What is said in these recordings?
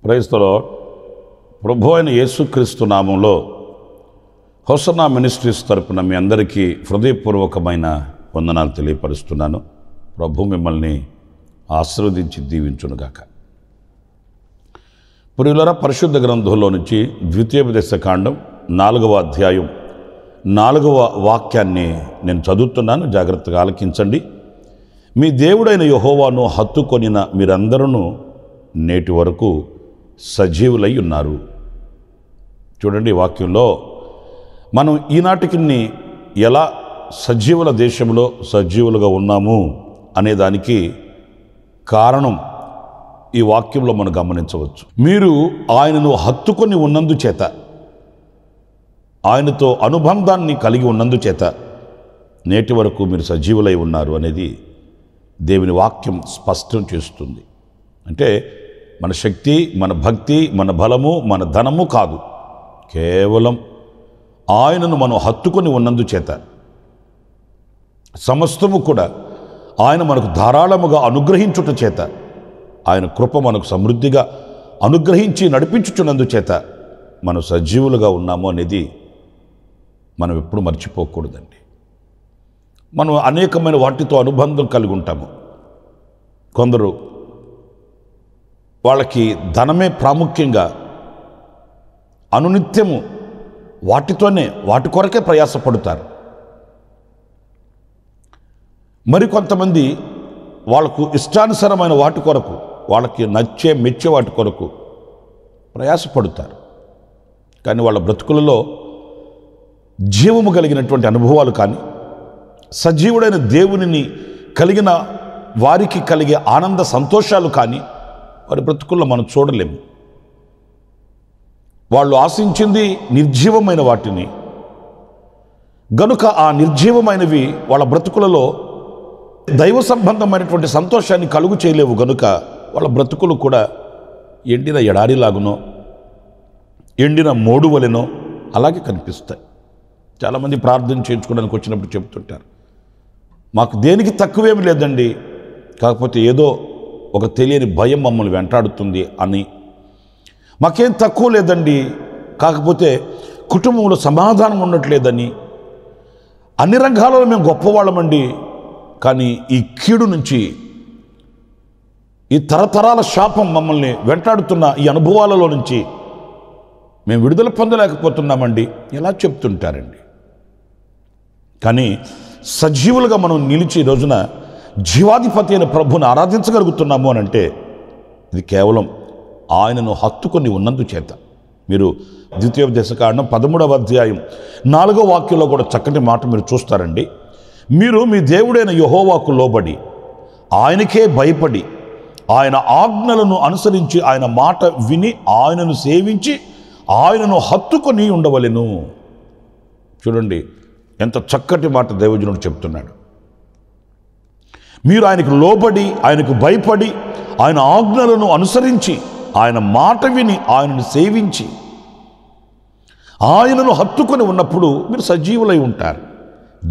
Praise the lord. ప్రభు అయిన యేసుక్రీస్తు నామంలో హోసన్నా మినిస్ట్రీస్ తరపున మీ అందరికీ హృదయపూర్వకమైన వందనాలు తెలియపరుస్తున్నాను. ప్రభు మిమ్మల్ని ఆశీర్వదించి దీవించునుగాక. ప్రియులారా, పరిశుద్ధ గ్రంథంలో నుంచి ద్వితీయోపదేశకాండం 4వ అధ్యాయం 4వ వాక్యాన్ని నేను చదువుతున్నాను. జాగ్రత్తగా ఆలకించండి. మీ దేవుడైన యెహోవాను హత్తుకొనిన మీరందరూ నేటి వరకు సజీవులై ఉన్నారు. చూడండి, వాక్యంలో మనం ఈనాటికి ఎలా సజీవుల దేశంలో సజీవులుగా ఉన్నాము అనేదానికి కారణం ఈ వాక్యంలో మనం గమనించవచ్చు. మీరు ఆయనను హత్తుకొని ఉన్నందుచేత, ఆయనతో అనుబంధాన్ని కలిగి ఉన్నందుచేత నేటి వరకు మీరు సజీవులై ఉన్నారు అనేది దేవుని వాక్యం స్పష్టం చేస్తుంది. అంటే మన శక్తి, మన భక్తి, మన బలము, మన ధనము కాదు, కేవలం ఆయనను మనం హత్తుకొని ఉన్నందుచేత సమస్తము కూడా ఆయన మనకు ధారాళముగా అనుగ్రహించుట చేత, ఆయన కృప మనకు సమృద్ధిగా అనుగ్రహించి నడిపించుచున్నందుచేత మనం సజీవులుగా ఉన్నాము అనేది మనం ఎప్పుడు మర్చిపోకూడదండి. మనం అనేకమైన వాటితో అనుబంధం కలిగి ఉంటాము. కొందరు వాళ్ళకి ధనమే ప్రాముఖ్యంగా అనునిత్యము వాటి కొరకే ప్రయాసపడతారు. మరికొంతమంది వాళ్ళకు ఇష్టానుసారమైన వాటి కొరకు, వాళ్ళకి మెచ్చే వాటి కొరకు ప్రయాసపడతారు. కానీ వాళ్ళ బ్రతుకులలో జీవము కలిగినటువంటి అనుభవాలు కానీ, సజీవుడైన దేవునిని కలిగిన వారికి కలిగే ఆనంద సంతోషాలు కానీ వారి బ్రతుకుల్లో మనం చూడలేము. వాళ్ళు ఆశించింది నిర్జీవమైన వాటిని గనుక ఆ నిర్జీవమైనవి వాళ్ళ బ్రతుకులలో దైవ సంబంధమైనటువంటి సంతోషాన్ని కలుగు చేయలేవు. గనుక వాళ్ళ బ్రతుకులు కూడా ఎండిన ఎడారిలాగునో, ఎండిన మోడు వలెనో అలాగే కనిపిస్తాయి. చాలామంది ప్రార్థన చేయించుకోవడానికి వచ్చినప్పుడు చెప్తుంటారు, మాకు దేనికి తక్కువేమి లేదండి, కాకపోతే ఏదో ఒక తెలియని భయం మమ్మల్ని వెంటాడుతుంది అని. మాకేం తక్కువ లేదండి, కాకపోతే కుటుంబంలో సమాధానం ఉండట్లేదని. అన్ని రంగాలలో మేము గొప్పవాళ్ళమండి, కానీ ఈ కీడు నుంచి, ఈ తరతరాల శాపం మమ్మల్ని వెంటాడుతున్న ఈ అనుభవాలలో నుంచి మేము విడుదల పొందలేకపోతున్నామండి ఎలా చెప్తుంటారండి. కానీ సజీవులుగా మనం నిలిచి ఈ రోజున జీవాధిపతి అయిన ప్రభుని ఆరాధించగలుగుతున్నాము అని అంటే ఇది కేవలం ఆయనను హత్తుకొని ఉన్నందుచేత. మీరు ద్వితీయోపదేశకాండం 13వ అధ్యాయం 4వ వాక్యంలో కూడా చక్కటి మాట మీరు చూస్తారండి. మీరు మీ దేవుడైన యెహోవాకు లోబడి, ఆయనకే భయపడి, ఆయన ఆజ్ఞలను అనుసరించి, ఆయన మాట విని, ఆయనను సేవించి, ఆయనను హత్తుకొని ఉండవలెను. చూడండి ఎంత చక్కటి మాట దైవజనుడు చెప్తున్నాడు. మీరు ఆయనకు లోబడి, ఆయనకు భయపడి, ఆయన ఆజ్ఞలను అనుసరించి, ఆయన మాట విని, ఆయనను సేవించి, ఆయనను హత్తుకొని ఉన్నప్పుడు మీరు సజీవులై ఉంటారు.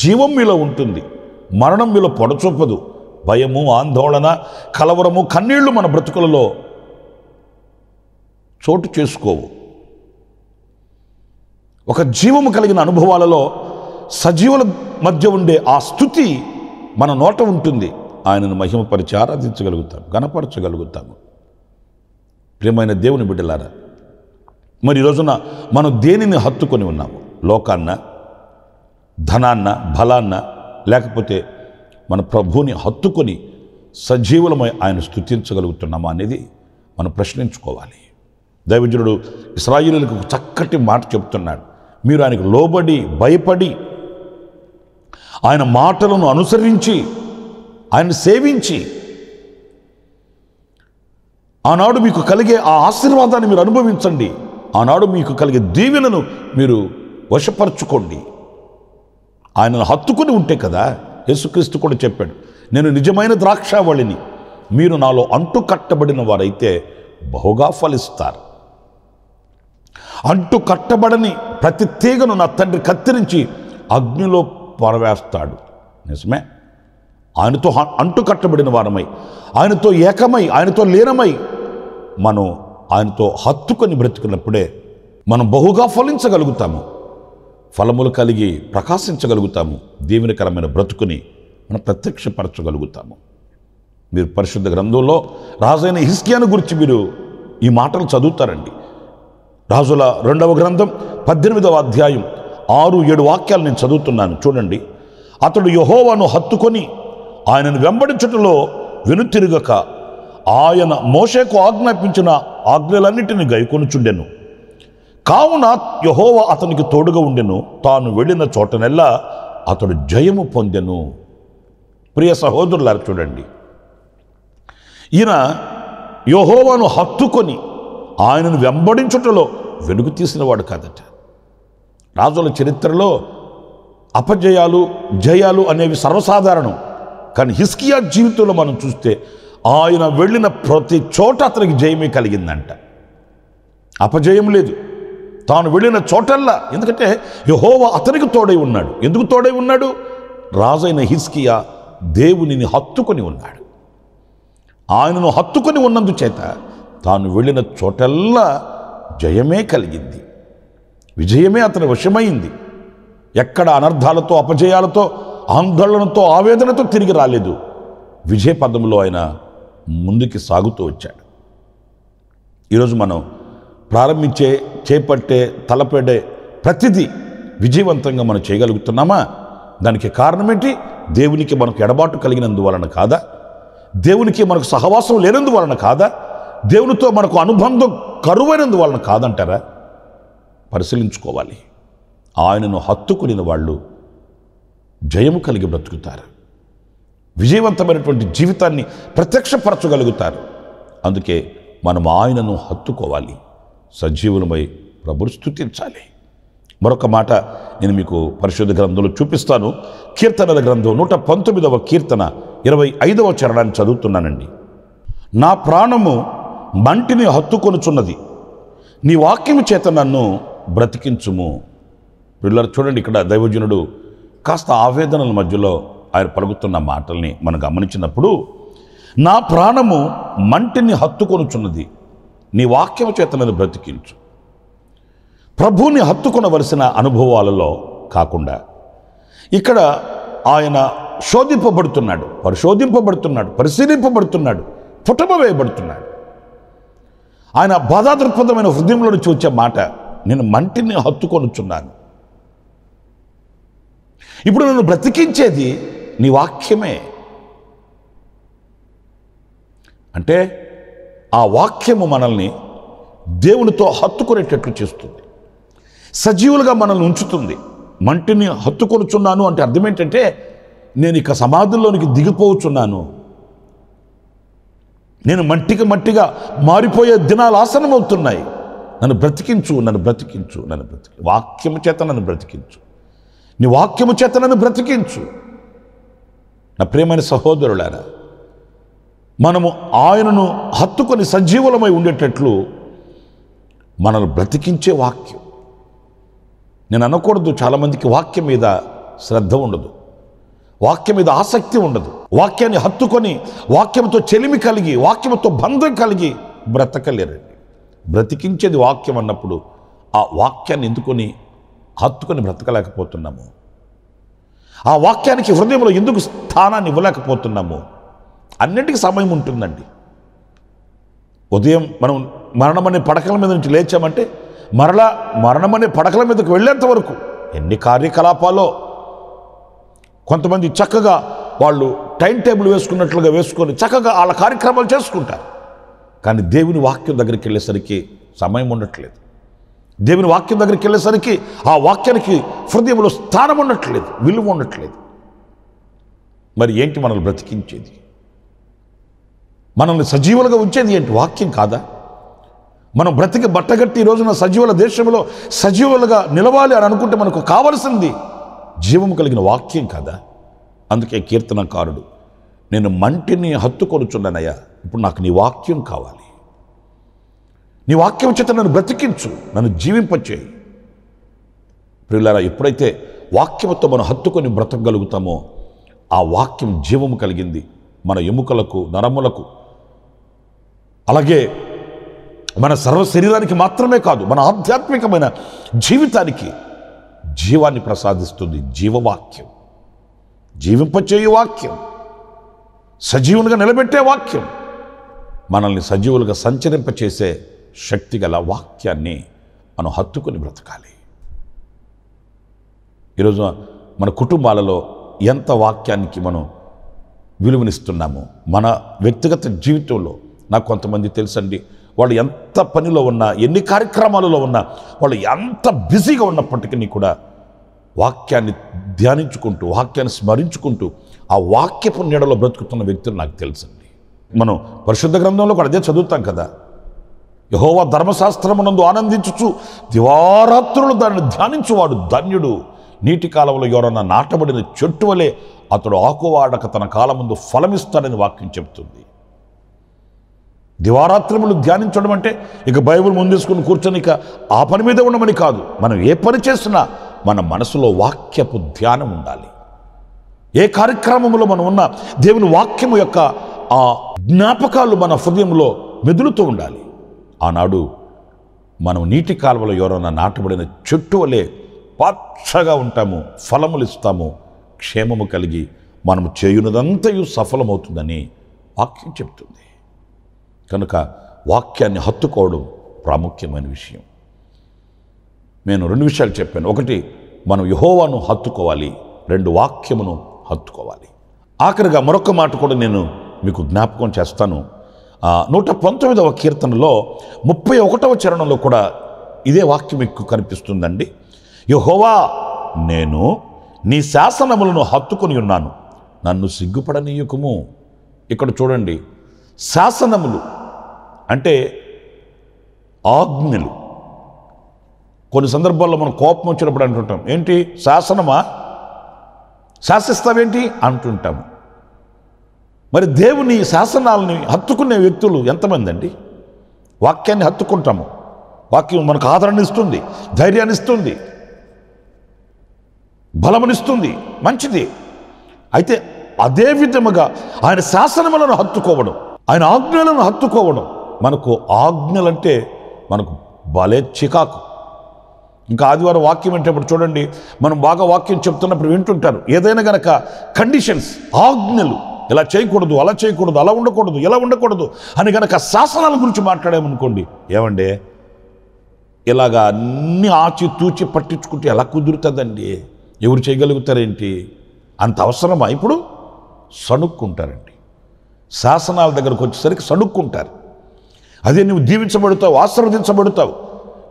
జీవం మీలో ఉంటుంది, మరణం మీలో పొడచూపదు. భయము, ఆందోళన, కలవరము, కన్నీళ్లు మన బ్రతుకులలో చోటు చేసుకోవు. ఒక జీవము కలిగిన అనుభవాలలో సజీవుల మధ్య ఉండే ఆ స్తుతి మన నోట ఉంటుంది. ఆయనను మహిమపరిచి ఆరాధించగలుగుతాం, గణపరచగలుగుతాము. ప్రియమైన దేవుని బిడ్డలారా, మరి ఈ రోజున మనం దేనిని హత్తుకొని ఉన్నాము? లోకాన్న, ధనాన్న, బలాన్న, లేకపోతే మన ప్రభువుని హత్తుకొని సజీవులమై ఆయన స్తుతించగలుగుతున్నామా అనేది మనం ప్రశ్నించుకోవాలి. దైవజనుడు ఇశ్రాయేలీయులకు చక్కటి మాట చెప్తున్నాడు. మీరు ఆయనకు లోబడి, భయపడి, ఆయన మాటలను అనుసరించి, ఆయన్ని సేవించి ఆనాడు మీకు కలిగే ఆ ఆశీర్వాదాన్ని మీరు అనుభవించండి. ఆనాడు మీకు కలిగే దీవెనను మీరు వశపరచుకోండి. ఆయనను హత్తుకుని ఉంటే కదా యేసుక్రీస్తు కూడా చెప్పాడు, నేను నిజమైన ద్రాక్షావళిని, మీరు నాలో అంటు కట్టబడిన వారైతే బహుగా ఫలిస్తారు. అంటు కట్టబడని ప్రతి తీగను నా తండ్రి కత్తిరించి అగ్నిలో పరవేస్తాడు. నిజమే, ఆయనతో అంటు కట్టబడిన వారమై, ఆయనతో ఏకమై, ఆయనతో లీనమై మనం ఆయనతో హత్తుకొని బ్రతుకున్నప్పుడే మనం బహుగా ఫలించగలుగుతాము, ఫలములు కలిగి ప్రకాశించగలుగుతాము, దీవెనకరమైన బ్రతుకుని మనం ప్రత్యక్షపరచగలుగుతాము. మీరు పరిశుద్ధ గ్రంథంలో రాజైన హిజ్కియాను గురించి మీరు ఈ మాటలు చదువుతారండి. రాజుల 2వ గ్రంథం 18వ అధ్యాయం 6-7 వాక్యాలు నేను చదువుతున్నాను, చూడండి. అతడు యెహోవాను హత్తుకొని ఆయనను వెంబడించుటలో వెనుతిరుగక ఆయన మోషేకు ఆజ్ఞాపించిన ఆజ్ఞలన్నిటిని గైకొనుచుండెను. కావున యెహోవా అతనికి తోడుగా ఉండెను, తాను వెళ్ళిన చోటనెల్లా అతడు జయము పొందెను. ప్రియ సహోదరులారా, చూడండి, ఈయన యెహోవాను హత్తుకొని ఆయనను వెంబడించుటలో వెనుక తీసినవాడు కాదట. రాజుల చరిత్రలో అపజయాలు జయాలు అనేవి సర్వసాధారణం. కానీ హిజ్కియా జీవితంలో మనం చూస్తే ఆయన వెళ్ళిన ప్రతి చోట అతనికి జయమే కలిగిందంట, అపజయం లేదు. తాను వెళ్ళిన చోటల్లా, ఎందుకంటే యెహోవా అతనికి తోడై ఉన్నాడు. ఎందుకు తోడై ఉన్నాడు? రాజైన హిజ్కియా దేవునిని హత్తుకొని ఉన్నాడు. ఆయనను హత్తుకొని ఉన్నందుచేత తాను వెళ్ళిన చోటల్లా జయమే కలిగింది, విజయమే అతని వశమైంది. ఎక్కడ అనర్థాలతో, అపజయాలతో, ఆందోళనతో, ఆవేదనతో తిరిగి రాలేదు. విజయ పదంలో ఆయన ముందుకి సాగుతూ వచ్చాడు. ఈరోజు మనం ప్రారంభించే, చేపట్టే, తలపెడే ప్రతిదీ విజయవంతంగా మనం చేయగలుగుతున్నామా? దానికి కారణం ఏంటి? దేవునికి మనకు ఎడబాటు కలిగినందువలన కాదా? దేవునికి మనకు సహవాసం లేనందువలన కాదా? దేవునితో మనకు అనుబంధం కరువైనందువలన కాదంటారా? పరిశీలించుకోవాలి. ఆయనను హత్తుకుని వాళ్ళు జయము కలిగి బ్రతుకుతారు, విజయవంతమైనటువంటి జీవితాన్ని ప్రత్యక్షపరచగలుగుతారు. అందుకే మనం ఆయనను హత్తుకోవాలి, సజీవులమై ప్రభువును స్తుతించాలి. మరొక మాట నేను మీకు పరిశుద్ధ గ్రంథంలో చూపిస్తాను. కీర్తనల గ్రంథం 119వ కీర్తన 25వ చరణాన్ని చదువుతున్నానండి. నా ప్రాణము మంటిని హత్తుకొనుచున్నది, నీ వాక్యము చేత నన్ను బ్రతికించుము. పిల్లలు చూడండి, ఇక్కడ దైవజనుడు కాస్త ఆవేదనల మధ్యలో ఆయన పలుకుతున్న మాటల్ని మనం గమనించినప్పుడు, నా ప్రాణము మంటిని హత్తుకొనుచున్నది, నీ వాక్యము చేత నన్ను బ్రతికించు. ప్రభువుని హత్తుకొనవలసిన అనుభవాలలో కాకుండా ఇక్కడ ఆయన శోధింపబడుతున్నాడు, పరిశోధింపబడుతున్నాడు, పరిశీలింపబడుతున్నాడు, పుటమ వేయబడుతున్నాడు. ఆయన బాధాదృక్పథమైన హృదయంలో నుంచి వచ్చే మాట, నేను మంటిని హత్తుకొనుచున్నాను. ఇప్పుడు నన్ను బ్రతికించేది నీ వాక్యమే. అంటే ఆ వాక్యము మనల్ని దేవునితో హత్తుకునేటట్లు చేస్తుంది, సజీవులుగా మనల్ని ఉంచుతుంది. మంటిని హత్తుకొనుచున్నాను అంటే అర్థం ఏంటంటే, నేను ఇక సమాధుల్లోనికి దిగిపోవచ్చున్నాను, నేను మట్టిగా మారిపోయే దినాలు ఆసన్నమవుతున్నాయి, నన్ను బ్రతికించు, నన్ను బ్రతికించు, నన్ను బ్రతికి వాక్యము చేత నన్ను బ్రతికించు, నీ వాక్యము చేత నన్ను బ్రతికించు. నా ప్రియమైన సహోదరులారా, మనము ఆయనను హత్తుకొని సజీవులమై ఉండేటట్లు మనల్ని బ్రతికించే వాక్యం. నేను అనకూడదు, చాలామందికి వాక్యం మీద శ్రద్ధ ఉండదు, వాక్యం మీద ఆసక్తి ఉండదు. వాక్యాన్ని హత్తుకొని వాక్యంతో చెలిమి కలిగి, వాక్యంతో బంధం కలిగి బ్రతకలేరండి. బ్రతికించేది వాక్యం అన్నప్పుడు ఆ వాక్యాన్ని ఎందుకొని హత్తుకొని బ్రతకలేకపోతున్నాము? ఆ వాక్యానికి హృదయంలో ఎందుకు స్థానాన్ని ఇవ్వలేకపోతున్నాము? అన్నింటికి సమయం ఉంటుందండి. ఉదయం మనం మరణమనే పడకల మీద నుంచి లేచామంటే మరలా మరణమనే పడకల మీదకు వెళ్ళేంత వరకు ఎన్ని కార్యకలాపాలో. కొంతమంది చక్కగా వాళ్ళు టైం టేబుల్ వేసుకున్నట్లుగా వేసుకొని చక్కగా వాళ్ళ కార్యక్రమాలు చేసుకుంటారు. కానీ దేవుని వాక్యం దగ్గరికి వెళ్ళేసరికి సమయం ఉండట్లేదు. దేవుని వాక్యం దగ్గరికి వెళ్ళేసరికి ఆ వాక్యానికి హృదయంలో స్థానం ఉండట్లేదు, విలువ ఉండట్లేదు. మరి ఏంటి మనల్ని బ్రతికించేది? మనల్ని సజీవులుగా ఉంచేది ఏంటి? వాక్యం కాదా? మనం బ్రతికి బట్టగట్టి ఈ రోజున సజీవుల దేశంలో సజీవులుగా నిలవాలి అని అనుకుంటే మనకు కావలసింది జీవము కలిగిన వాక్యం కాదా? అందుకే కీర్తనకారుడు, నేను మంటిని హత్తుకొనుచున్నానయ్యా, ఇప్పుడు నాకు నీ వాక్యం కావాలి. నీ వాక్యం చేత నన్ను బ్రతికించు, నన్ను జీవింపచేయి. ప్రియులారా, ఎప్పుడైతే వాక్యంతో మనం హత్తుకొని బ్రతకగలుగుతామో ఆ వాక్యం జీవము కలిగింది. మన ఎముకలకు, నరములకు, అలాగే మన సర్వ శరీరానికి మాత్రమే కాదు, మన ఆధ్యాత్మికమైన జీవితానికి జీవాన్ని ప్రసాదిస్తుంది. జీవవాక్యం, జీవింపచేయు వాక్యం, సజీవునిగా నిలబెట్టే వాక్యం, మనల్ని సజీవులుగా సంచరింపచేసే శక్తి గల వాక్యాన్ని మనం హత్తుకొని బ్రతకాలి. ఈరోజు మన కుటుంబాలలో ఎంత వాక్యానికి మనం విలువనిస్తున్నాము? మన వ్యక్తిగత జీవితంలో నాకు కొంతమంది తెలుసండి, వాళ్ళు ఎంత పనిలో ఉన్నా, ఎన్ని కార్యక్రమాలలో ఉన్నా, వాళ్ళు ఎంత బిజీగా ఉన్నప్పటికీ కూడా వాక్యాన్ని ధ్యానించుకుంటూ, వాక్యాన్ని స్మరించుకుంటూ ఆ వాక్యపు నీడలో బ్రతుకుతున్న వ్యక్తులు నాకు తెలుసండి. మనం పరిశుద్ధ గ్రంథంలో కూడా అదే చదువుతాం కదా, యెహోవా ధర్మశాస్త్రమునందు ఆనందించుచు దివారాత్రులు దానిని ధ్యానించువాడు ధన్యుడు. నీటి కాలంలో ఎవరన్నా నాటబడిన చెట్టు వలె అతడు ఆకువాడక తన కాలం ముందు ఫలమిస్తాడని వాక్యం చెప్తుంది. దివారాత్రములు ధ్యానించడం అంటే ఇక బైబిల్ ముందేసుకుని కూర్చొని ఇక ఆ పని మీద ఉండమని కాదు. మనం ఏ పని చేసినా మన మనసులో వాక్యపు ధ్యానం ఉండాలి. ఏ కార్యక్రమంలో మనం ఉన్నా దేవుని వాక్యము యొక్క ఆ జ్ఞాపకాలు మన హృదయంలో మెదులుతూ ఉండాలి. ఆనాడు మనం నీటి కాలువలో ఎవరైనా నాటబడిన చెట్టు వలె పచ్చగా ఉంటాము, ఫలములు ఇస్తాము, క్షేమము కలిగి మనము చేయునదంతయు సఫలమవుతుందని వాక్యం చెప్తుంది. కనుక వాక్యాన్ని హత్తుకోవడం ప్రాముఖ్యమైన విషయం. నేను 2 విషయాలు చెప్పాను. ఒకటి, మనం యెహోవాను హత్తుకోవాలి. 2, వాక్యమును హత్తుకోవాలి. ఆఖరిగా మరొక మాట కూడా నేను మీకు జ్ఞాపకం చేస్తాను. 119వ కీర్తనలో 31వ చరణంలో కూడా ఇదే వాక్యం మీకు కనిపిస్తుందండి. యెహోవా, నేను నీ శాసనములను హత్తుకొని ఉన్నాను, నన్ను సిగ్గుపడనీయకుము. ఇక్కడ చూడండి, శాసనములు అంటే ఆజ్ఞలు. కొన్ని సందర్భాల్లో మనం కోపం వచ్చినప్పుడు అంటుంటాం, ఏంటి శాసనమా, శాసిస్తావేంటి అంటుంటాము. మరి దేవుని శాసనాలని హత్తుకునే వ్యక్తులు ఎంతమంది అండి? వాక్యాన్ని హత్తుకుంటాము. వాక్యం మనకు ఆదరణ ఇస్తుంది, ధైర్యాన్ని ఇస్తుంది, బలమునిస్తుంది, మంచిది. అయితే అదే విధముగా ఆయన శాసనములను హత్తుకోవడం, ఆయన ఆజ్ఞలను హత్తుకోవడం. మనకు ఆజ్ఞలంటే మనకు భలే చికాకు. ఇంకా ఆదివారం వాక్యం వింటేప్పుడు చూడండి, మనం బాగా వాక్యం చెప్తున్నప్పుడు వింటుంటారు, ఏదైనా గనక కండిషన్స్, ఆజ్ఞలు, ఇలా చేయకూడదు, అలా చేయకూడదు, అలా ఉండకూడదు, ఇలా ఉండకూడదు అని గనక శాసనాల గురించి మాట్లాడామనుకోండి, ఏమండే ఇలాగా అన్ని ఆచి తూచి పట్టించుకుంటే ఎలా కుదురుతుందండి? ఎవరు చేయగలుగుతారేంటి? అంత అవసరమా? ఇప్పుడు సణుక్కుంటారండి. శాసనాల దగ్గరకు వచ్చేసరికి సణుక్కుంటారు. అదే నువ్వు దీవించబడతావు, ఆశీర్వదించబడతావు,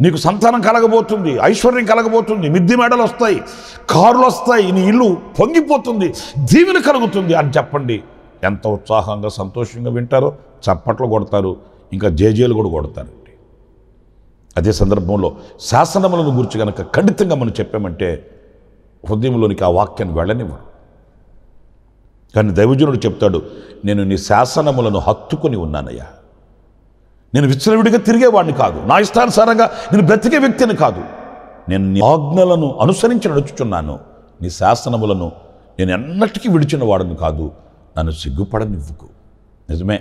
నీకు సంతానం కలగబోతుంది, ఐశ్వర్యం కలగబోతుంది, మిద్ది మేడలు వస్తాయి, కారులు వస్తాయి, నీ ఇల్లు పొంగిపోతుంది, దీవెన కలుగుతుంది అని చెప్పండి. ఎంత ఉత్సాహంగా సంతోషంగా వింటారో, చప్పట్లు కొడతారు, ఇంకా జేజేలు కూడా కొడతారండి. అదే సందర్భంలో శాసనములను గురించి కనుక ఖండితంగా మనం చెప్పామంటే హృదయంలోనికి ఆ వాక్యాన్ని వెళ్ళనివ్వడు. కానీ దైవజనుడు చెప్తాడు, నేను నీ శాసనములను హత్తుకొని ఉన్నానయ్యా. నేను విచ్చలవిడిగా తిరిగేవాడిని కాదు, నా ఇష్టానుసారంగా నేను బ్రతికే వ్యక్తిని కాదు. నేను నీ ఆజ్ఞలను అనుసరించి నడుచుచున్నాను, నీ శాసనములను నేను ఎన్నటికీ విడిచిన వాడను కాదు, నన్ను సిగ్గుపడనివ్వుకు. నిజమే,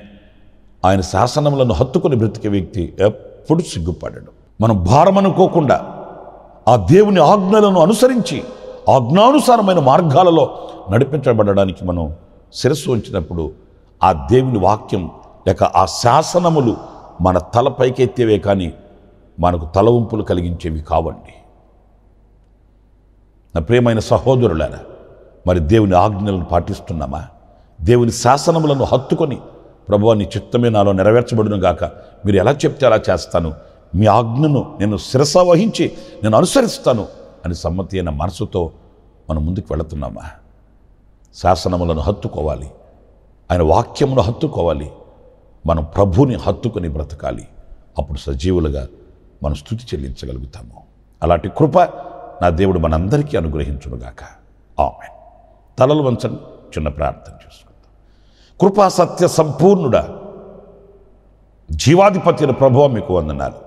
ఆయన శాసనములను హత్తుకొని బ్రతికే వ్యక్తి ఎప్పుడు సిగ్గుపడడు. మనం భారం అనుకోకుండా ఆ దేవుని ఆజ్ఞలను అనుసరించి ఆజ్ఞానుసారమైన మార్గాలలో నడిపించబడడానికి మనం శిరస్సు ఉంచినప్పుడు ఆ దేవుని వాక్యం లేక ఆ శాసనములు మన తలపైకెత్తేవే కానీ మనకు తలవంపులు కలిగించేవి కావండి. నా ప్రియమైన సహోదరులారా, మరి దేవుని ఆజ్ఞలను పాటిస్తున్నామా? దేవుని శాసనములను హత్తుకొని ప్రభువా నీ చిత్తమే నాలో నెరవేర్చబడును గాక, మీరు ఎలా చెప్తే అలా చేస్తాను, మీ ఆజ్ఞను నేను శిరస వహించి నేను అనుసరిస్తాను అని సమ్మతి అయిన మనసుతో మనం ముందుకు వెళుతున్నామా? శాసనములను హత్తుకోవాలి, ఆయన వాక్యమును హత్తుకోవాలి. మనం ప్రభుని హత్తుకొని బ్రతకాలి. అప్పుడు సజీవులుగా మనం స్తుతి చెల్లించగలుగుతాము. అలాంటి కృప నా దేవుడు మనందరికీ అనుగ్రహించునుగాక. ఆమేన్. తలలు వంచండి, చిన్న ప్రార్థన చేసుకుందాం. కృపా సత్య సంపూర్ణుడా, జీవాధిపతి అయిన ప్రభువా మీకు వందనాలు.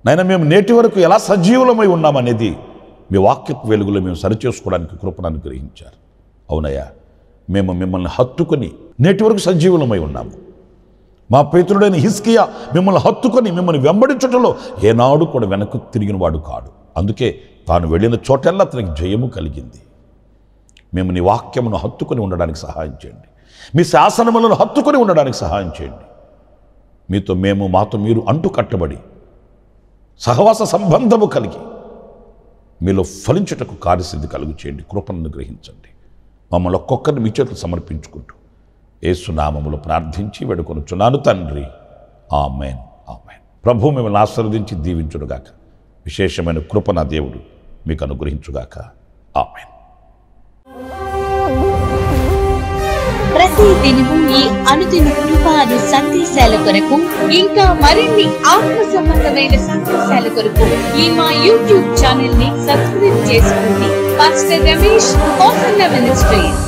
నైనా మేము నేటి వరకు ఎలా సజీవులమై ఉన్నామనేది మీ వాక్యపు వెలుగులో మేము సరిచేసుకోవడానికి కృపను అనుగ్రహించారు. అవునయ్యా, మేము మిమ్మల్ని హత్తుకొని నేటి వరకు సజీవులమై ఉన్నాము. మా పితరుడైన హిజ్కియా మిమ్మల్ని హత్తుకొని మిమ్మల్ని వెంబడించటంలో ఏనాడు కూడా వెనక్కు తిరిగిన వాడు కాడు. అందుకే తాను వెళ్ళిన చోటెల్లా అతనికి జయము కలిగింది. మేము నీ వాక్యమును హత్తుకొని ఉండడానికి సహాయం చేయండి. మీ శాసనములను హత్తుకొని ఉండడానికి సహాయం చేయండి. మీతో మేము, మాతో మీరు అంటు కట్టబడి సహవాస సంబంధము కలిగి మీలో ఫలించుటకు కార్యసిద్ధి కలుగు చేయండి. కృపను గ్రహించండి. మమ్మల్ని ఒక్కొక్కరిని మీ చేతులు సమర్పించుకుంటూ యేసు నామములో ప్రార్థించి వేడుకొనుచున్నాను తండ్రి. ఆమేన్, ఆమేన్. ప్రభు మిమ్మల్ని ఆశీర్వదించి దీవించునుగాక. విశేషమైన కృప నా దేవుడు మీకు అనుగ్రహించుగాక. ఆమేన్. ప్రతి దినము ఈ అనుదిన కృపాను సందేశాల కొరకు, ఇంకా మరిన్ని ఆత్మ సంబంధమైన సందేశాల కొరకు ఈ మా యూట్యూబ్ ఛానల్ ని సబ్స్క్రైబ్ చేసుకోండి. Pastor Ramesh, hosanna ministries.